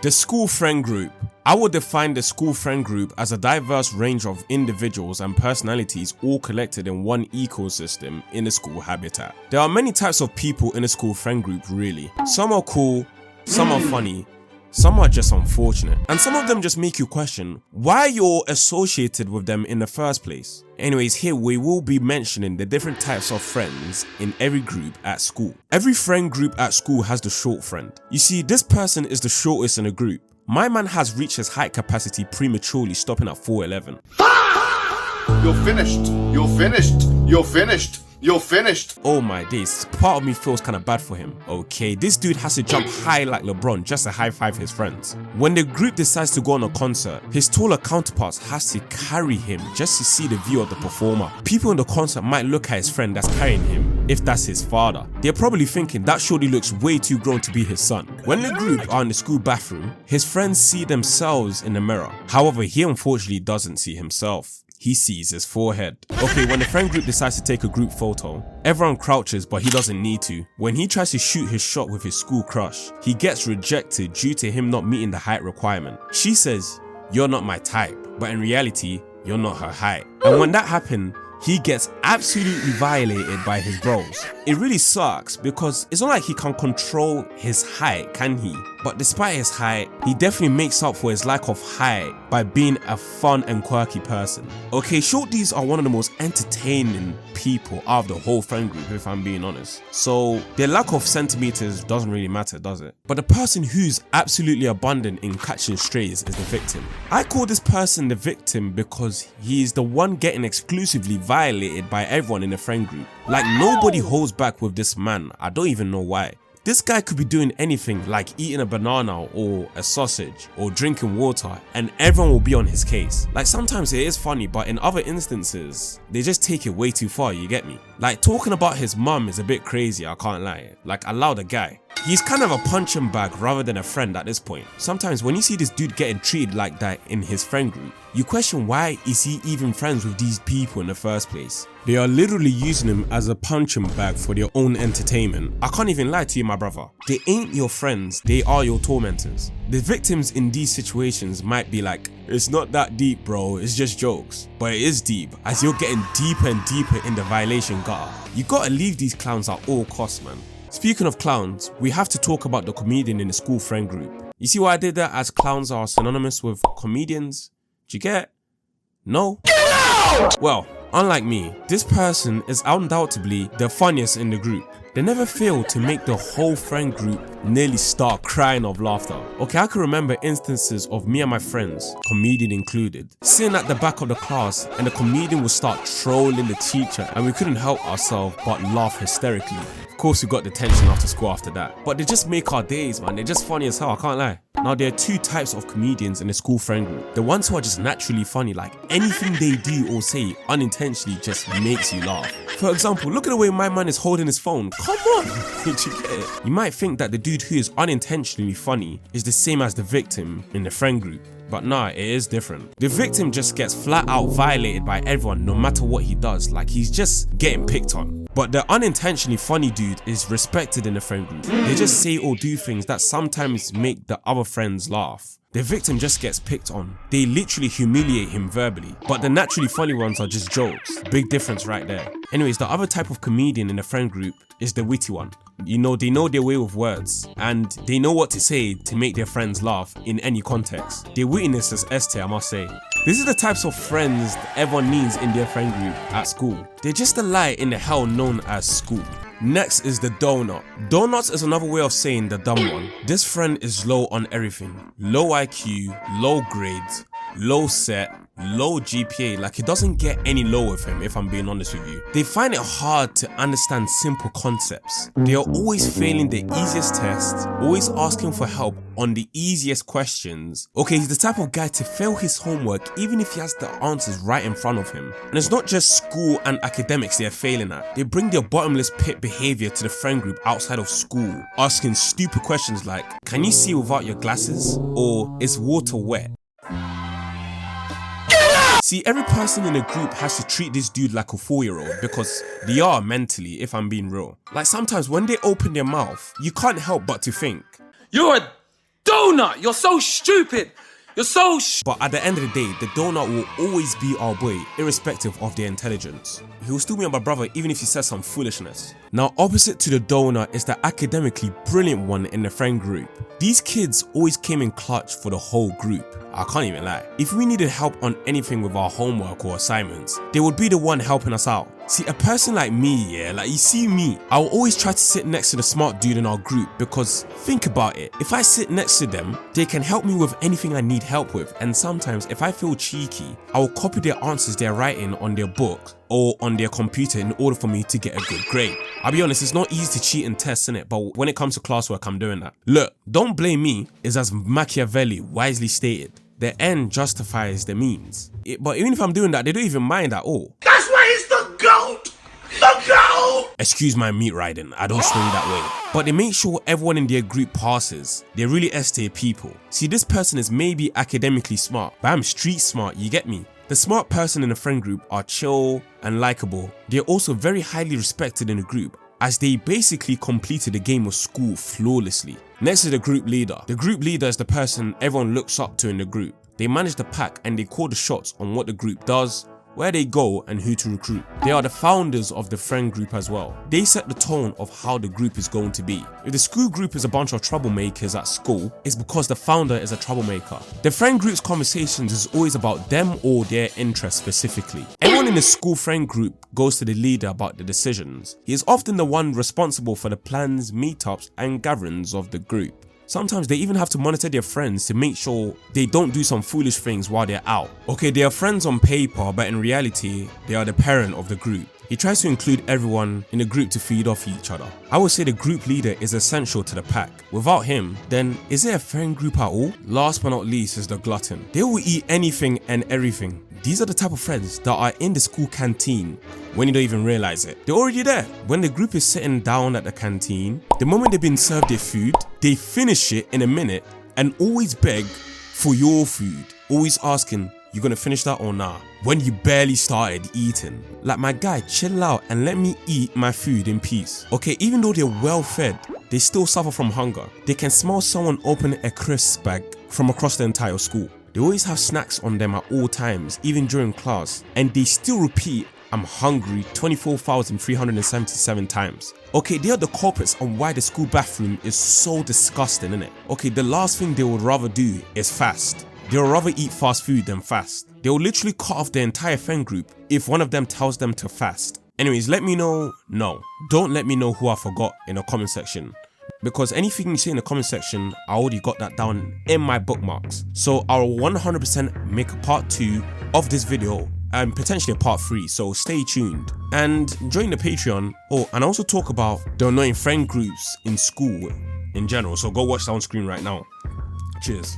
The school friend group. I would define the school friend group as a diverse range of individuals and personalities all collected in one ecosystem in a school habitat. There are many types of people in a school friend group really. Some are cool, some are funny, some are just unfortunate, and some of them just make you question why you're associated with them in the first place. Anyways, here we will be mentioning the different types of friends in every group at school. Every friend group at school has the short friend. You see, this person is the shortest in a group. My man has reached his height capacity prematurely, stopping at 4'11". You're finished. You're finished. You're finished. You're finished. Oh my days, part of me feels kinda bad for him. Okay, this dude has to jump high like LeBron just to high five his friends. When the group decides to go on a concert, his taller counterparts has to carry him just to see the view of the performer. People in the concert might look at his friend that's carrying him, if that's his father. They're probably thinking that shorty looks way too grown to be his son. When the group are in the school bathroom, his friends see themselves in the mirror. However, he unfortunately doesn't see himself. He sees his forehead. Okay, when the friend group decides to take a group photo, everyone crouches but he doesn't need to. When he tries to shoot his shot with his school crush, he gets rejected due to him not meeting the height requirement. She says, "You're not my type," but in reality, you're not her height. And when that happens, he gets absolutely violated by his bros. It really sucks because it's not like he can control his height, can he? But despite his height, he definitely makes up for his lack of height by being a fun and quirky person. Okay, shorties are one of the most entertaining people out of the whole friend group, if I'm being honest. So their lack of centimeters doesn't really matter, does it? But the person who's absolutely abundant in catching strays is the victim. I call this person the victim because he is the one getting exclusively violated by everyone in the friend group. Like nobody holds back with this man. I don't even know why. This guy could be doing anything like eating a banana or a sausage or drinking water and everyone will be on his case. Like sometimes it is funny, but in other instances, they just take it way too far, you get me? Like talking about his mum is a bit crazy, I can't lie. Like allow the guy. He's kind of a punching bag rather than a friend at this point. Sometimes when you see this dude getting treated like that in his friend group, you question why is he even friends with these people in the first place. They are literally using him as a punching bag for their own entertainment. I can't even lie to you, my brother. They ain't your friends, they are your tormentors. The victims in these situations might be like, "It's not that deep, bro, it's just jokes." But it is deep, as you're getting deeper and deeper in the violation gutter. You gotta leave these clowns at all costs, man. Speaking of clowns, we have to talk about the comedian in the school friend group. You see why I did that, as clowns are synonymous with comedians? Do you get? No? Well, unlike me, this person is undoubtedly the funniest in the group. They never fail to make the whole friend group nearly start crying of laughter. Okay, I can remember instances of me and my friends, comedian included, sitting at the back of the class and the comedian would start trolling the teacher and we couldn't help ourselves but laugh hysterically. Of course, we got detention after school after that. But they just make our days, man. They're just funny as hell, I can't lie. Now, there are two types of comedians in the school friend group. The ones who are just naturally funny, like anything they do or say unintentionally just makes you laugh. For example, look at the way my man is holding his phone. Come on! Did you get it? You might think that the dude who is unintentionally funny is the same as the victim in the friend group. But nah, it is different. The victim just gets flat out violated by everyone no matter what he does, like he's just getting picked on. But the unintentionally funny dude is respected in the friend group. They just say or do things that sometimes make the other friends laugh. The victim just gets picked on. They literally humiliate him verbally. But the naturally funny ones are just jokes. Big difference right there. Anyways, the other type of comedian in the friend group is the witty one. You know, they know their way with words and they know what to say to make their friends laugh in any context. Their wittiness is S tier, I must say. These are the types of friends that everyone needs in their friend group at school. They're just the light in the hell known as school. Next is the donut. Donuts is another way of saying the dumb one. This friend is low on everything. Low IQ, low grades, low set, low GPA. Like it doesn't get any lower with him, if I'm being honest with you. They find it hard to understand simple concepts. They are always failing the easiest tests, always asking for help on the easiest questions. Okay, he's the type of guy to fail his homework even if he has the answers right in front of him. And it's not just school and academics they're failing at. They bring their bottomless pit behavior to the friend group outside of school, asking stupid questions like, "Can you see without your glasses?" or "Is water wet?" See, every person in the group has to treat this dude like a 4-year-old because they are mentally, if I'm being real. Like sometimes when they open their mouth, you can't help but to think, "You're a Donut, you're so stupid. You're so But at the end of the day, the donut will always be our boy, irrespective of their intelligence. He will still be my brother even if he says some foolishness. Now, opposite to the donut is the academically brilliant one in the friend group. These kids always came in clutch for the whole group. I can't even lie. If we needed help on anything with our homework or assignments, they would be the one helping us out. See, a person like me, yeah, like you see me, I will always try to sit next to the smart dude in our group because think about it, if I sit next to them, they can help me with anything I need help with, and sometimes if I feel cheeky, I will copy their answers they're writing on their book or on their computer in order for me to get a good grade. I'll be honest, it's not easy to cheat in tests, innit? But when it comes to classwork, I'm doing that. Look, don't blame me, is as Machiavelli wisely stated, the end justifies the means. But even if I'm doing that, they don't even mind at all. That's why he's the GOAT! The GOAT! Excuse my meat riding, I don't swing that way. But they make sure everyone in their group passes. They're really S-tier people. See, this person is maybe academically smart, but I'm street smart, you get me? The smart person in the friend group are chill and likable. They're also very highly respected in the group, as they basically completed the game of school flawlessly. Next is the group leader. The group leader is the person everyone looks up to in the group. They manage the pack and they call the shots on what the group does, where they go and who to recruit. They are the founders of the friend group as well. They set the tone of how the group is going to be. If the school group is a bunch of troublemakers at school, it's because the founder is a troublemaker. The friend group's conversations is always about them or their interests specifically. Everyone in the school friend group goes to the leader about the decisions. He is often the one responsible for the plans, meetups and gatherings of the group. Sometimes they even have to monitor their friends to make sure they don't do some foolish things while they're out. Okay, they are friends on paper, but in reality, they are the parent of the group. He tries to include everyone in the group to feed off each other. I would say the group leader is essential to the pack. Without him, then is it a friend group at all? Last but not least is the glutton. They will eat anything and everything. These are the type of friends that are in the school canteen when you don't even realize it. They're already there. When the group is sitting down at the canteen, the moment they've been served their food, they finish it in a minute and always beg for your food. Always asking, you gonna finish that or nah? When you barely started eating. Like, my guy, chill out and let me eat my food in peace. Okay, even though they're well fed, they still suffer from hunger. They can smell someone open a crisp bag from across the entire school. They always have snacks on them at all times, even during class, and they still repeat, I'm hungry 24,377 times. Okay, they are the culprits on why the school bathroom is so disgusting, innit? Okay, the last thing they would rather do is fast. They would rather eat fast food than fast. They will literally cut off the entire friend group if one of them tells them to fast. Anyways, let me know, no, don't let me know who I forgot in the comment section. Because anything you say in the comment section, I already got that down in my bookmarks. So I'll 100% make a part 2 of this video and potentially a part 3, so stay tuned. And join the Patreon. Oh, and I also talk about the annoying friend groups in school in general, so go watch that on screen right now. Cheers.